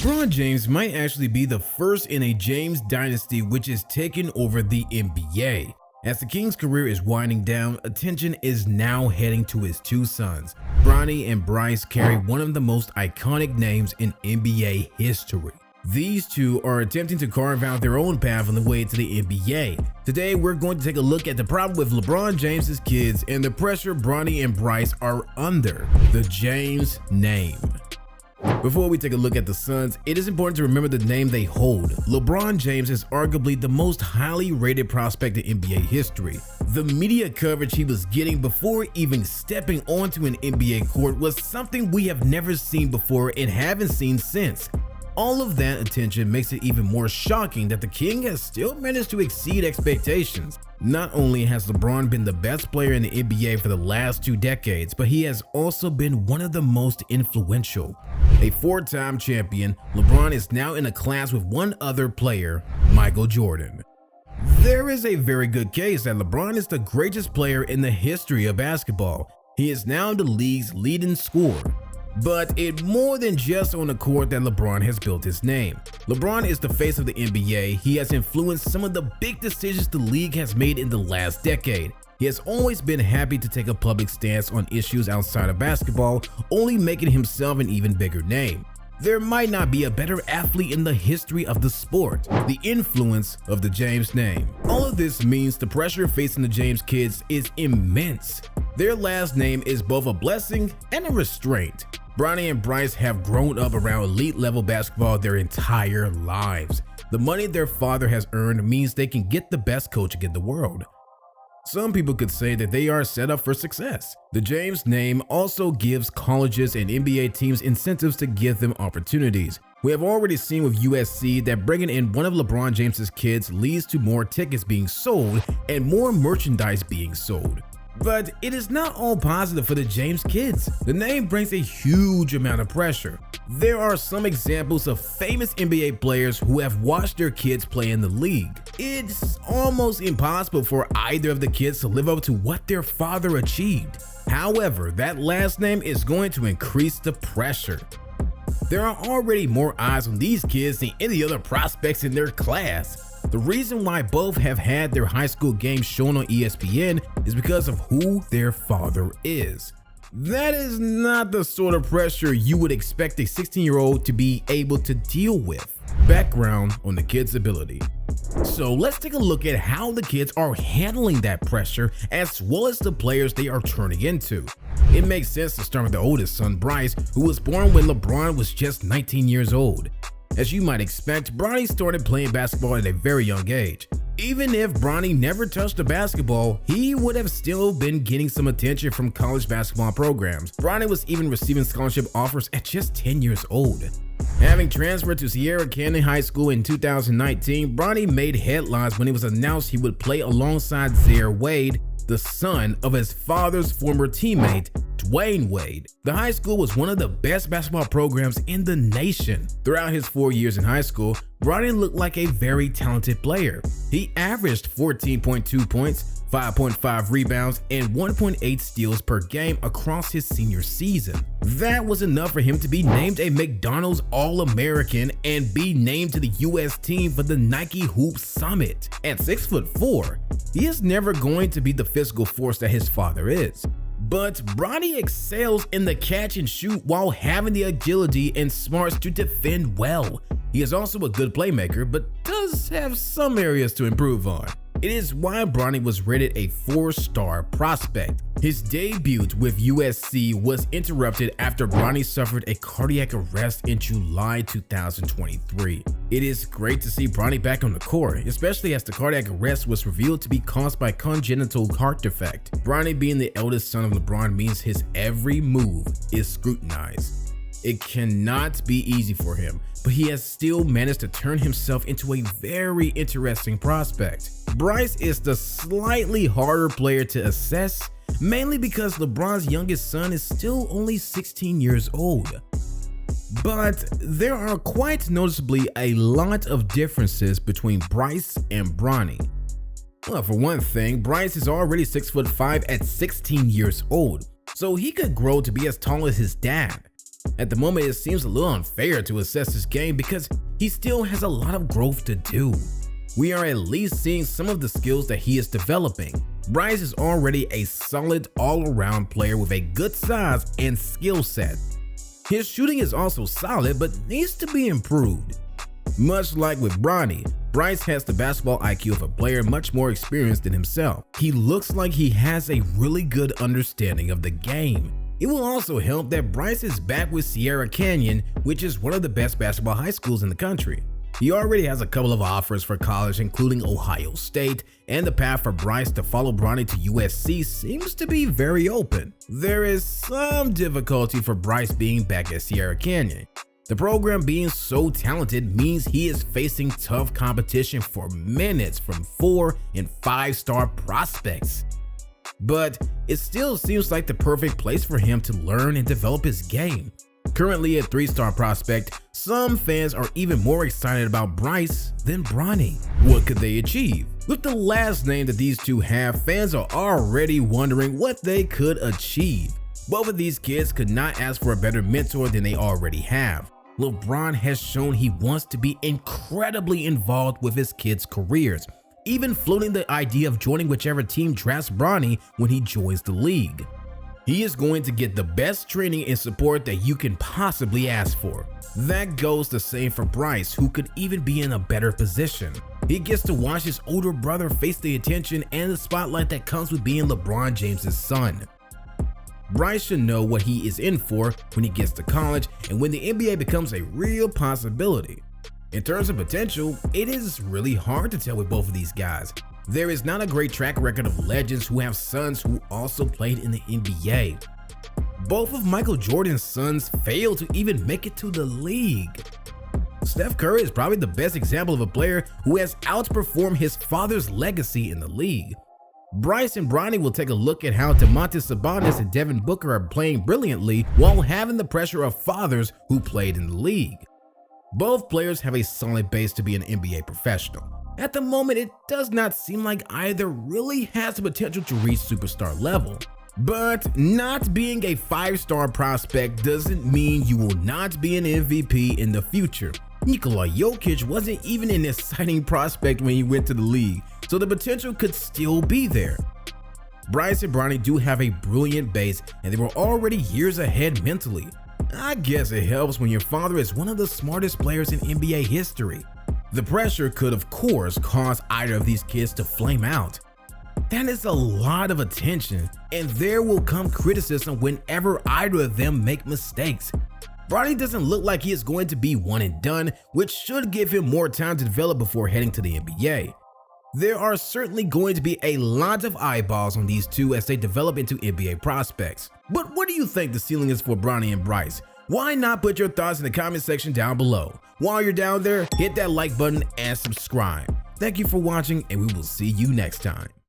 LeBron James might actually be the first in a James dynasty which is taking over the NBA. As the King's career is winding down, attention is now heading to his two sons. Bronny and Bryce carry one of the most iconic names in NBA history. These two are attempting to carve out their own path on the way to the NBA. Today, we're going to take a look at the problem with LeBron James's kids and the pressure Bronny and Bryce are under. The James name. Before we take a look at the sons, it is important to remember the name they hold. LeBron James is arguably the most highly rated prospect in NBA history. The media coverage he was getting before even stepping onto an NBA court was something we have never seen before and haven't seen since. All of that attention makes it even more shocking that the King has still managed to exceed expectations. Not only has LeBron been the best player in the NBA for the last 2 decades, but he has also been one of the most influential. A 4-time champion, LeBron is now in a class with one other player, Michael Jordan. There is a very good case that LeBron is the greatest player in the history of basketball. He is now the league's leading scorer. But it's more than just on the court that LeBron has built his name. LeBron is the face of the NBA. He has influenced some of the big decisions the league has made in the last decade. He has always been happy to take a public stance on issues outside of basketball, only making himself an even bigger name. There might not be a better athlete in the history of the sport. The influence of the James name. All of this means the pressure facing the James kids is immense. Their last name is both a blessing and a restraint. Bronny and Bryce have grown up around elite level basketball their entire lives. The money their father has earned means they can get the best coaching in the world. Some people could say that they are set up for success. The James name also gives colleges and NBA teams incentives to give them opportunities. We have already seen with USC that bringing in one of LeBron James's kids leads to more tickets being sold and more merchandise being sold. But it is not all positive for the James kids. The name brings a huge amount of pressure. There are some examples of famous NBA players who have watched their kids play in the league. It's almost impossible for either of the kids to live up to what their father achieved. However, that last name is going to increase the pressure. There are already more eyes on these kids than any other prospects in their class. The reason why both have had their high school games shown on ESPN is because of who their father is. That is not the sort of pressure you would expect a 16-year-old to be able to deal with. Background on the kid's ability. So let's take a look at how the kids are handling that pressure as well as the players they are turning into. It makes sense to start with the oldest son, Bryce, who was born when LeBron was just 19 years old. As you might expect, Bronny started playing basketball at a very young age. Even if Bronny never touched a basketball, he would have still been getting some attention from college basketball programs. Bronny was even receiving scholarship offers at just 10 years old. Having transferred to Sierra Canyon High School in 2019, Bronny made headlines when it was announced he would play alongside Zaire Wade, the son of his father's former teammate, Dwayne Wade. The high school was one of the best basketball programs in the nation. Throughout his 4 years in high school, Bronny looked like a very talented player. He averaged 14.2 points, 5.5 rebounds, and 1.8 steals per game across his senior season. That was enough for him to be named a McDonald's All-American and be named to the US team for the Nike Hoop Summit. At 6'4", he is never going to be the physical force that his father is. But Bronny excels in the catch and shoot while having the agility and smarts to defend well. He is also a good playmaker, but does have some areas to improve on. It is why Bronny was rated a 4-star prospect. His debut with USC was interrupted after Bronny suffered a cardiac arrest in July 2023. It is great to see Bronny back on the court, especially as the cardiac arrest was revealed to be caused by congenital heart defect. Bronny being the eldest son of LeBron means his every move is scrutinized. It cannot be easy for him, but he has still managed to turn himself into a very interesting prospect. Bryce is the slightly harder player to assess, mainly because LeBron's youngest son is still only 16 years old. But there are quite noticeably a lot of differences between Bryce and Bronny. Well, for one thing, Bryce is already 6'5" at 16 years old, so he could grow to be as tall as his dad. At the moment, it seems a little unfair to assess his game because he still has a lot of growth to do. We are at least seeing some of the skills that he is developing. Bryce is already a solid all-around player with a good size and skill set. His shooting is also solid but needs to be improved. Much like with Bronny, Bryce has the basketball IQ of a player much more experienced than himself. He looks like he has a really good understanding of the game. It will also help that Bryce is back with Sierra Canyon, which is one of the best basketball high schools in the country. He already has a couple of offers for college, including Ohio State, and the path for Bryce to follow Bronny to USC seems to be very open. There is some difficulty for Bryce being back at Sierra Canyon. The program being so talented means he is facing tough competition for minutes from 4- and 5-star prospects. But it still seems like the perfect place for him to learn and develop his game. Currently a 3-star prospect, some fans are even more excited about Bryce than Bronny. What could they achieve? With the last name that these two have, fans are already wondering what they could achieve. Both of these kids could not ask for a better mentor than they already have. LeBron has shown he wants to be incredibly involved with his kids' careers, even floating the idea of joining whichever team drafts Bronny when he joins the league. He is going to get the best training and support that you can possibly ask for. That goes the same for Bryce, who could even be in a better position. He gets to watch his older brother face the attention and the spotlight that comes with being LeBron James' son. Bryce should know what he is in for when he gets to college and when the NBA becomes a real possibility. In terms of potential, it is really hard to tell with both of these guys. There is not a great track record of legends who have sons who also played in the NBA. Both of Michael Jordan's sons failed to even make it to the league. Steph Curry is probably the best example of a player who has outperformed his father's legacy in the league. Bryce and Bronny will take a look at how Domantas Sabonis and Devin Booker are playing brilliantly while having the pressure of fathers who played in the league. Both players have a solid base to be an NBA professional. At the moment, it does not seem like either really has the potential to reach superstar level. But not being a 5-star prospect doesn't mean you will not be an MVP in the future. Nikola Jokic wasn't even an exciting prospect when he went to the league, so the potential could still be there. Bryce and Bronny do have a brilliant base and they were already years ahead mentally. I guess it helps when your father is one of the smartest players in NBA history. The pressure could of course cause either of these kids to flame out. That is a lot of attention, and there will come criticism whenever either of them make mistakes. Bronny doesn't look like he is going to be one and done, which should give him more time to develop before heading to the NBA. There are certainly going to be a lot of eyeballs on these two as they develop into NBA prospects. But what do you think the ceiling is for Bronny and Bryce? Why not put your thoughts in the comment section down below? While you're down there, hit that like button and subscribe. Thank you for watching, and we will see you next time.